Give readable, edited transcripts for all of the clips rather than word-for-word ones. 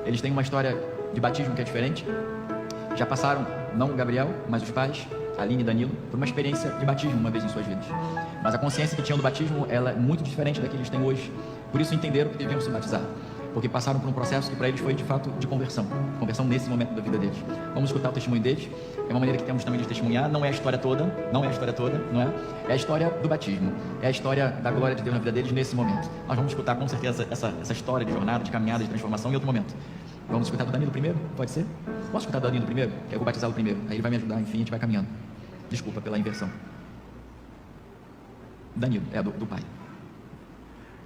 Eles têm uma história de batismo que é diferente. Já passaram, não o Gabriel, mas os pais, Aline e Danilo, por uma experiência de batismo uma vez em suas vidas. Mas a consciência que tinham do batismo, ela é muito diferente da que eles têm hoje. Por isso entenderam que deviam se batizar, porque passaram por um processo que para eles foi de fato de conversão nesse momento da vida deles. Vamos escutar o testemunho deles. É uma maneira que temos também de testemunhar. Não é a história toda, não é a história do batismo, é a história da glória de Deus na vida deles nesse momento. Nós vamos escutar com certeza essa história de jornada, de caminhada, de transformação em outro momento. Vamos escutar do Danilo primeiro? Pode ser? Posso escutar do Danilo primeiro? Que eu vou batizá-lo primeiro, aí ele vai me ajudar, enfim, a gente vai caminhando. Desculpa pela inversão. Danilo, do pai.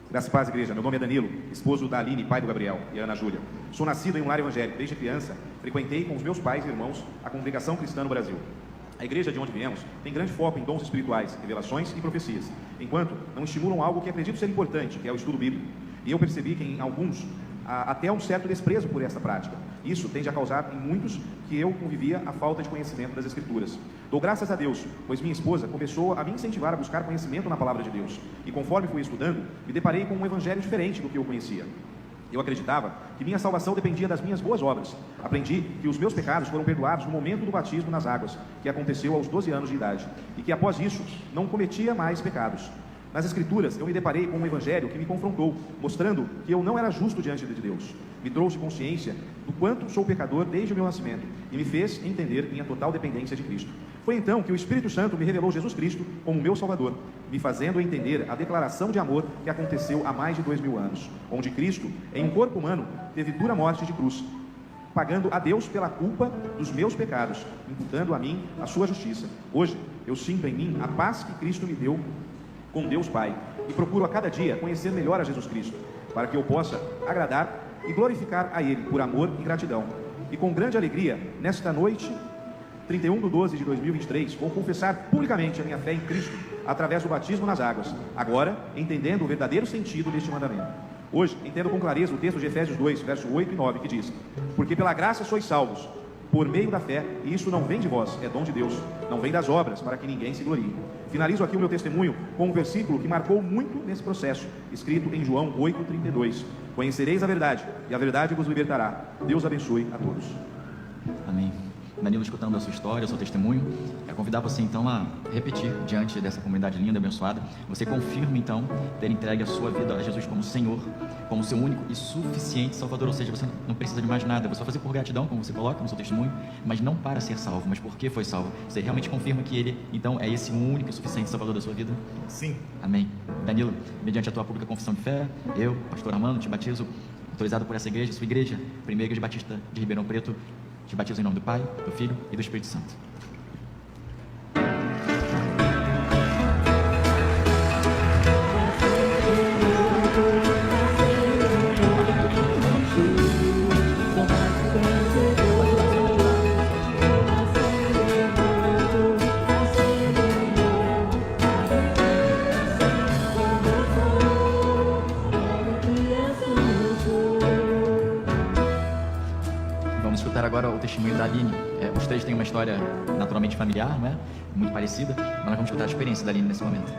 Graças a paz, igreja. Meu nome é Danilo, esposo da Aline, pai do Gabriel e Ana Júlia. Sou nascido em um lar evangélico. Desde criança, frequentei com os meus pais e irmãos a congregação cristã no Brasil. A igreja de onde viemos tem grande foco em dons espirituais, revelações e profecias, enquanto não estimulam algo que acredito ser importante, que é o estudo bíblico. E eu percebi que em alguns há até um certo desprezo por essa prática. Isso tende a causar em muitos que eu convivia a falta de conhecimento das Escrituras. Dou graças a Deus, pois minha esposa começou a me incentivar a buscar conhecimento na palavra de Deus. E conforme fui estudando, me deparei com um evangelho diferente do que eu conhecia. Eu acreditava que minha salvação dependia das minhas boas obras. Aprendi que os meus pecados foram perdoados no momento do batismo nas águas, que aconteceu aos 12 anos de idade, e que após isso não cometia mais pecados. Nas Escrituras, eu me deparei com um evangelho que me confrontou, mostrando que eu não era justo diante de Deus. Me trouxe consciência do quanto sou pecador desde o meu nascimento e me fez entender minha total dependência de Cristo. Foi então que o Espírito Santo me revelou Jesus Cristo como meu Salvador, me fazendo entender a declaração de amor que aconteceu há mais de 2000 anos, onde Cristo, em um corpo humano, teve dura morte de cruz, pagando a Deus pela culpa dos meus pecados, imputando a mim a sua justiça. Hoje, eu sinto em mim a paz que Cristo me deu com Deus Pai, e procuro a cada dia conhecer melhor a Jesus Cristo, para que eu possa agradar e glorificar a Ele por amor e gratidão. E com grande alegria, nesta noite, 31/12/2023, vou confessar publicamente a minha fé em Cristo, através do batismo nas águas, agora entendendo o verdadeiro sentido deste mandamento. Hoje, entendo com clareza o texto de Efésios 2, verso 8 e 9, que diz: porque pela graça sois salvos, por meio da fé, e isso não vem de vós, é dom de Deus, não vem das obras, para que ninguém se glorie. Finalizo aqui o meu testemunho com um versículo que marcou muito nesse processo, escrito em João 8:32. Conhecereis a verdade, e a verdade vos libertará. Deus abençoe a todos. Amém. Danilo, escutando a sua história, o seu testemunho, é convidar você então a repetir diante dessa comunidade linda, abençoada. Você confirma então ter entregue a sua vida a Jesus como Senhor, como seu único e suficiente Salvador. Ou seja, você não precisa de mais nada, você vai fazer por gratidão, como você coloca no seu testemunho, mas não para ser salvo, mas porque foi salvo. Você realmente confirma que Ele então é esse único e suficiente Salvador da sua vida? Sim. Amém. Danilo, mediante a tua pública confissão de fé, eu, pastor Armando, te batizo, autorizado por essa igreja, sua igreja, Primeira Igreja Batista de Ribeirão Preto, te batizo em nome do Pai, do Filho e do Espírito Santo. Agora o testemunho da Aline. Os três têm uma história naturalmente familiar, não é? Muito parecida, mas nós vamos escutar a experiência da Aline nesse momento.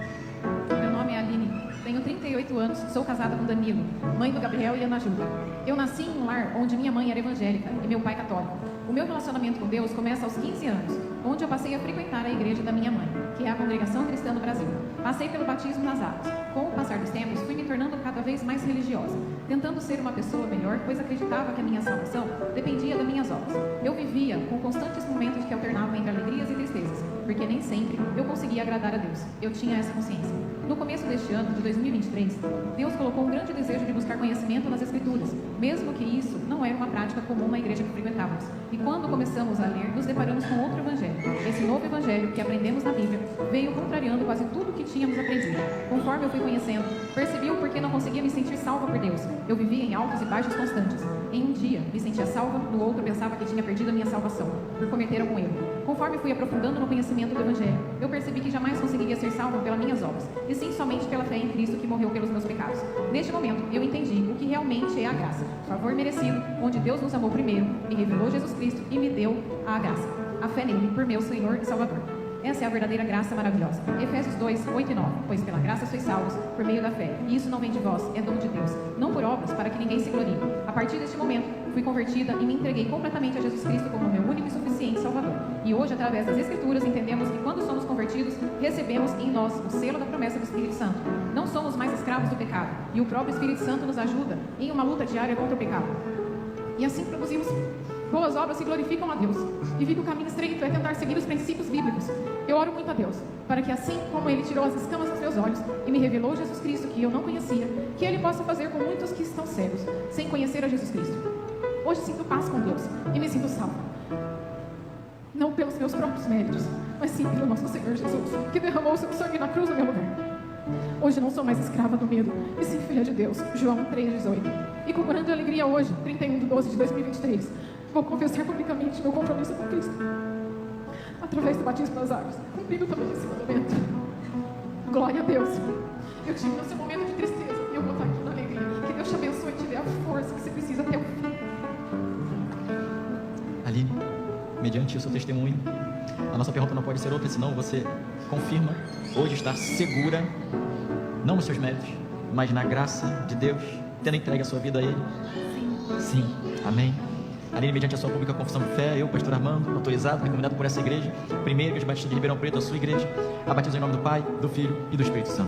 Meu nome é Aline, tenho 38 anos, sou casada com Danilo, mãe do Gabriel e Ana Júlia. Eu nasci em um lar onde minha mãe era evangélica e meu pai católico. O meu relacionamento com Deus começa aos 15 anos, onde eu passei a frequentar a igreja da minha mãe, que é a Congregação Cristã do Brasil. Passei pelo batismo nas águas. Com o passar dos tempos, fui me tornando cada vez mais religiosa, tentando ser uma pessoa melhor, pois acreditava que a minha salvação dependia das minhas obras. Eu vivia com constantes momentos que alternavam entre alegrias e tristezas, porque nem sempre eu conseguia agradar a Deus. Eu tinha essa consciência. No começo deste ano, de 2023, Deus colocou um grande desejo de buscar conhecimento nas Escrituras, mesmo que isso não era uma prática comum na igreja que frequentávamos. E quando começamos a ler, nos deparamos com outro evangelho. Esse novo evangelho que aprendemos na Bíblia veio contrariando quase tudo o que tínhamos aprendido. Conforme eu fui conhecendo, percebi o porquê não conseguia me sentir salva por Deus. Eu vivia em altos e baixos constantes. Em um dia, me sentia salva, no outro pensava que tinha perdido a minha salvação, por cometer algum erro. Conforme fui aprofundando no conhecimento do evangelho, eu percebi que jamais conseguiria ser salva pelas minhas obras, e sim somente pela fé em Cristo que morreu pelos meus pecados. Neste momento, eu entendi o que realmente é a graça, favor merecido, onde Deus nos amou primeiro, me revelou Jesus Cristo e me deu a graça, a fé nele, por meu Senhor e Salvador. Essa é a verdadeira graça maravilhosa. Efésios 2, 8 e 9. Pois pela graça sois salvos, por meio da fé. E isso não vem de vós, é dom de Deus. Não por obras, para que ninguém se glorie. A partir deste momento, fui convertida e me entreguei completamente a Jesus Cristo como meu único e suficiente Salvador. E hoje, através das Escrituras, entendemos que quando somos convertidos, recebemos em nós o selo da promessa do Espírito Santo. Não somos mais escravos do pecado. E o próprio Espírito Santo nos ajuda em uma luta diária contra o pecado. E assim produzimos boas obras que glorificam a Deus. E vi que o caminho estreito é tentar seguir os princípios bíblicos. Eu oro muito a Deus, para que assim como Ele tirou as escamas dos meus olhos e me revelou Jesus Cristo que eu não conhecia, que Ele possa fazer com muitos que estão cegos, sem conhecer a Jesus Cristo. Hoje sinto paz com Deus e me sinto salva. Não pelos meus próprios méritos, mas sim pelo nosso Senhor Jesus, que derramou o seu sangue na cruz no meu lugar. Hoje não sou mais escrava do medo, e sim filha de Deus. João 3,18. E com grande alegria hoje, 31/12/2023, vou confessar publicamente meu compromisso com Cristo, através do batismo nas águas, cumprindo também esse mandamento. Glória a Deus. Eu tive no seu momento de tristeza, e eu vou estar aqui na alegria. Que Deus te abençoe e te dê a força que você precisa até o fim. Aline, mediante o seu testemunho, a nossa pergunta não pode ser outra, senão você confirma hoje estar segura, não nos seus méritos, mas na graça de Deus, tendo entregue a sua vida a Ele. Sim. Amém. Aline, mediante a sua pública confissão de fé, eu, pastor Armando, autorizado, recomendado por essa igreja, primeira igreja batista de Ribeirão Preto, a sua igreja, a batizo em nome do Pai, do Filho e do Espírito Santo.